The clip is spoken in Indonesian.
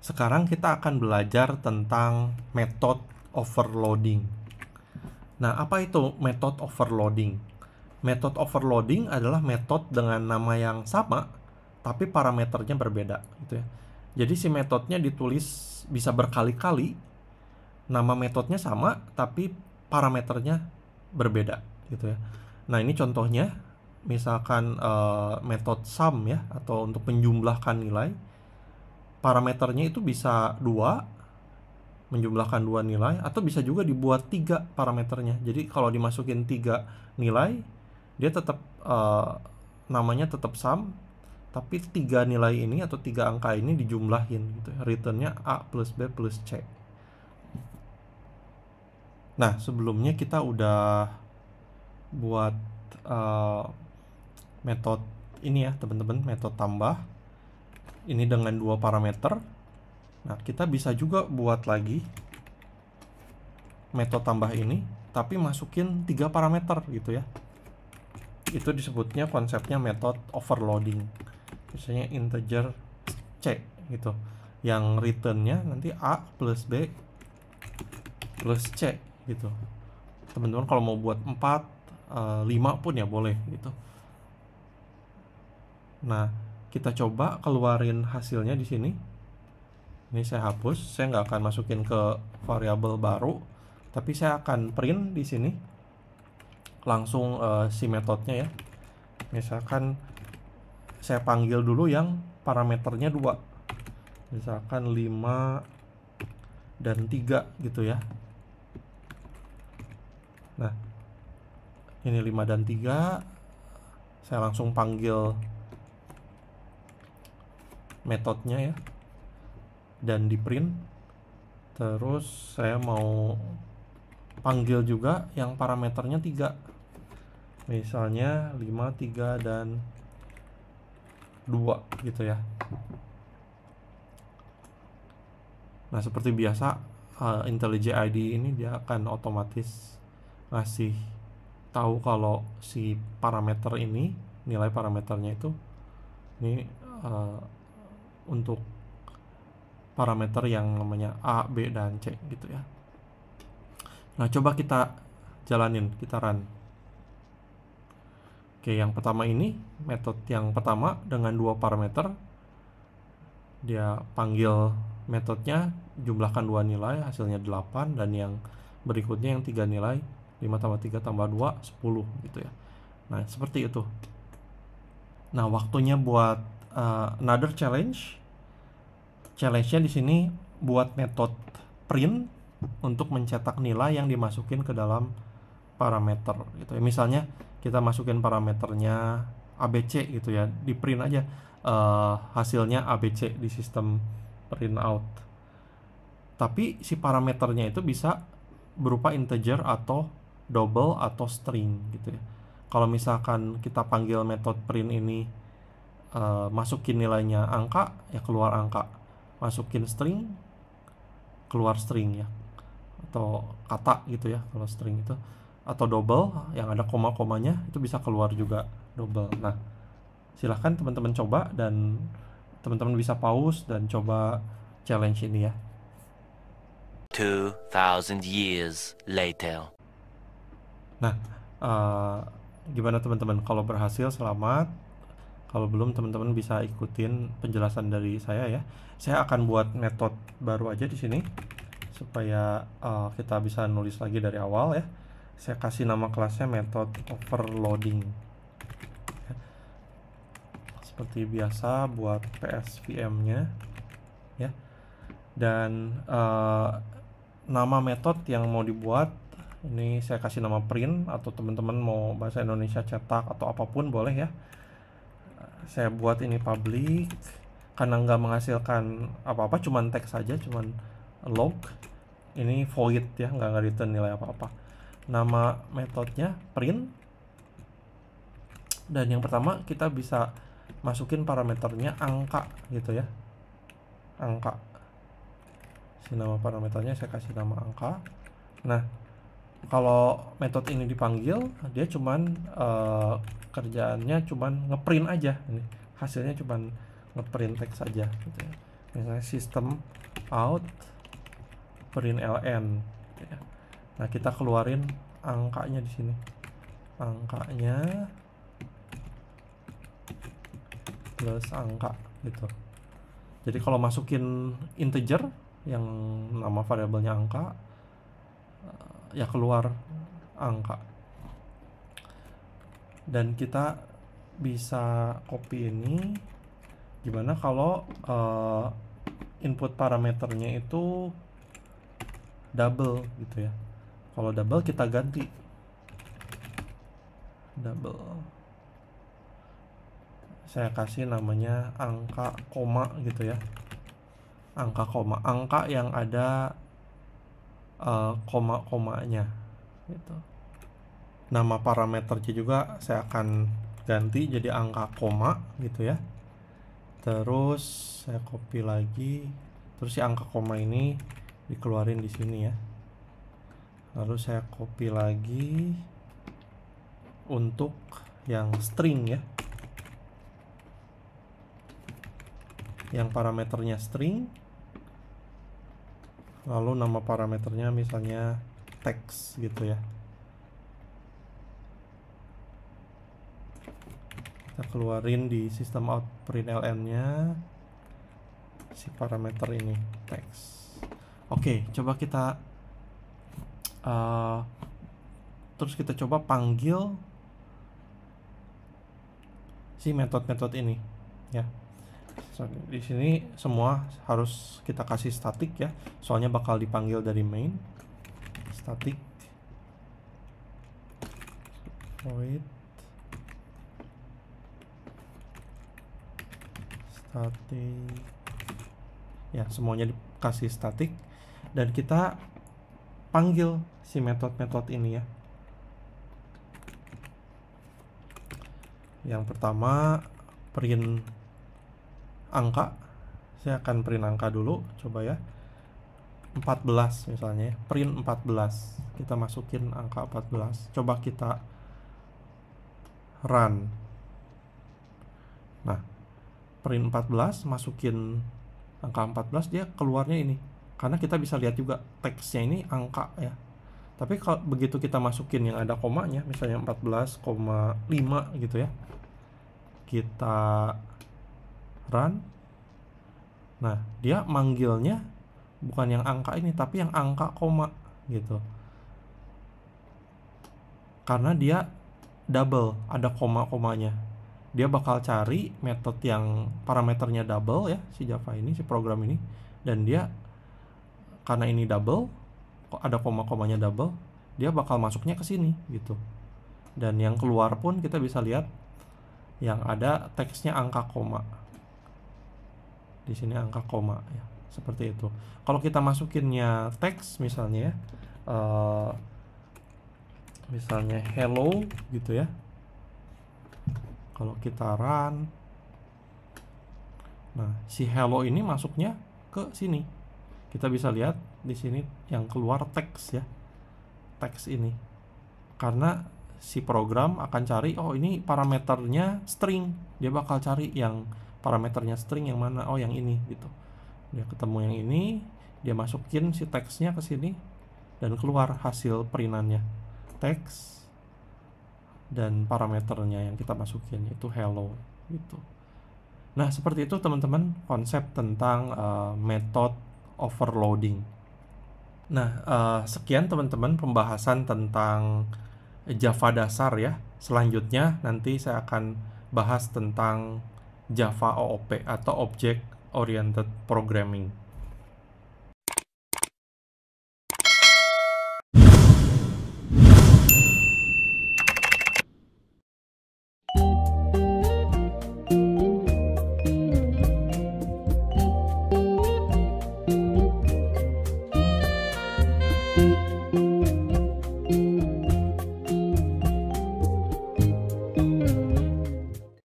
Sekarang kita akan belajar tentang method overloading. Nah, apa itu method overloading? Method overloading adalah metode dengan nama yang sama, tapi parameternya berbeda, gitu ya. Jadi si metodenya ditulis bisa berkali-kali, nama metodenya sama, tapi parameternya berbeda, gitu ya. Nah, ini contohnya, misalkan metode sum ya, atau untuk menjumlahkan nilai, parameternya itu bisa 2, menjumlahkan 2 nilai, atau bisa juga dibuat 3 parameternya. Jadi kalau dimasukin 3 nilai, dia tetap namanya tetap sum, tapi 3 nilai ini atau 3 angka ini dijumlahin gitu ya. Returnnya A plus B plus C. Nah, sebelumnya kita udah buat metode ini ya teman-teman, metode tambah ini dengan 2 parameter. Nah, kita bisa juga buat lagi metode tambah ini, tapi masukin 3 parameter gitu ya. Itu disebutnya konsepnya metode overloading. Misalnya integer C gitu. Yang returnnya nanti A plus B plus C gitu. Teman-teman kalau mau buat 4, 5 pun ya boleh gitu. Nah, kita coba keluarin hasilnya di sini. Ini saya hapus, saya nggak akan masukin ke variabel baru, tapi saya akan print di sini langsung si metodenya ya. Misalkan saya panggil dulu yang parameternya 2, misalkan 5 dan 3 gitu ya. Nah, ini 5 dan 3, saya langsung panggil metodenya ya, dan di print. Terus saya mau panggil juga yang parameternya 3, misalnya 5, 3, dan 2 gitu ya. Nah, seperti biasa IntelliJ ID ini dia akan otomatis ngasih tahu kalau si parameter ini, nilai parameternya itu ini untuk parameter yang namanya A, B, dan C gitu ya. Nah, coba kita jalanin, kita run. Oke, yang pertama ini, metode yang pertama dengan 2 parameter. Dia panggil metodenya, jumlahkan 2 nilai, hasilnya 8, dan yang berikutnya yang 3 nilai, 5 tambah 3 tambah 2, 10 gitu ya. Nah, seperti itu. Nah, waktunya buat another challenge. Challenge-nya di sini buat metode print untuk mencetak nilai yang dimasukin ke dalam parameter gitu ya. Misalnya kita masukin parameternya ABC gitu ya, di print aja hasilnya ABC di sistem print out. Tapi si parameternya itu bisa berupa integer atau double atau string gitu ya. Kalau misalkan kita panggil metode print ini masukin nilainya angka, ya keluar angka. Masukin string, keluar string ya, atau kata gitu ya kalau string itu, atau double yang ada koma-komanya itu bisa keluar juga double. Nah, silahkan teman-teman coba, dan teman-teman bisa pause dan coba challenge ini ya. 2,000 years later. Nah, gimana teman-teman? Kalau berhasil selamat, kalau belum teman-teman bisa ikutin penjelasan dari saya ya. Saya akan buat metode baru aja di sini supaya kita bisa nulis lagi dari awal ya. Saya kasih nama kelasnya method overloading. Seperti biasa buat PSVM-nya ya. Dan nama metode yang mau dibuat ini saya kasih nama print, atau teman-teman mau bahasa Indonesia cetak atau apapun boleh ya. Saya buat ini public karena nggak menghasilkan apa-apa, cuman teks saja, cuman log. Ini void ya, nggak return nilai apa-apa. Nama metodenya print, dan yang pertama kita bisa masukin parameternya angka gitu ya, angka. Si nama parameternya saya kasih nama angka. Nah, kalau metode ini dipanggil, dia cuman kerjaannya cuman ngeprint aja. Ini hasilnya cuman ngeprint teks saja gitu ya. misalnya system out print ln ya. Nah, kita keluarin angkanya di sini, angkanya plus angka gitu. Jadi kalau masukin integer yang nama variabelnya angka, ya keluar angka. Dan kita bisa copy ini. Gimana kalau input parameternya itu double gitu ya. Kalau double kita ganti double, saya kasih namanya angka koma gitu ya, angka koma, angka yang ada koma-komanya gitu. Nama parameternya juga saya akan ganti jadi angka koma gitu ya. Terus saya copy lagi, terus si angka koma ini dikeluarin di sini ya. Lalu saya copy lagi untuk yang string ya, yang parameternya string, lalu nama parameternya misalnya text gitu ya. Kita keluarin di system out print ln-nya si parameter ini text. Oke, coba kita terus kita coba panggil si metode-metode ini ya. So, di sini semua harus kita kasih static ya, soalnya bakal dipanggil dari main. Static void static ya, semuanya dikasih static dan kita panggil si metode-metode ini ya. Yang pertama print angka, saya akan print angka dulu, coba ya, 14 misalnya, print 14, kita masukin angka 14, coba kita run. Nah, print 14 masukin angka 14, dia keluarnya ini, karena kita bisa lihat juga teksnya ini angka ya. Tapi kalau begitu kita masukin yang ada komanya, misalnya 14,5 gitu ya, kita run. Nah, dia manggilnya bukan yang angka ini, tapi yang angka koma gitu. Karena dia double, ada koma-komanya. Dia bakal cari metode yang parameternya double ya, si Java ini, si program ini. Dan dia, karena ini double, ada koma-komanya double, dia bakal masuknya ke sini gitu. Dan yang keluar pun kita bisa lihat yang ada teksnya angka koma. Di sini angka koma ya, seperti itu. Kalau kita masukinnya teks misalnya misalnya hello gitu ya. Kalau kita run, nah si hello ini masuknya ke sini. Kita bisa lihat di sini yang keluar teks ya, teks ini. Karena si program akan cari, oh ini parameternya string, dia bakal cari yang parameternya string yang mana, oh yang ini gitu. Dia ketemu yang ini, dia masukin si teksnya ke sini dan keluar hasil printannya, teks dan parameternya yang kita masukin itu hello gitu. Nah, seperti itu teman-teman konsep tentang method overloading. Nah, sekian teman-teman pembahasan tentang Java dasar ya. Selanjutnya nanti saya akan bahas tentang Java OOP atau Object Oriented Programming.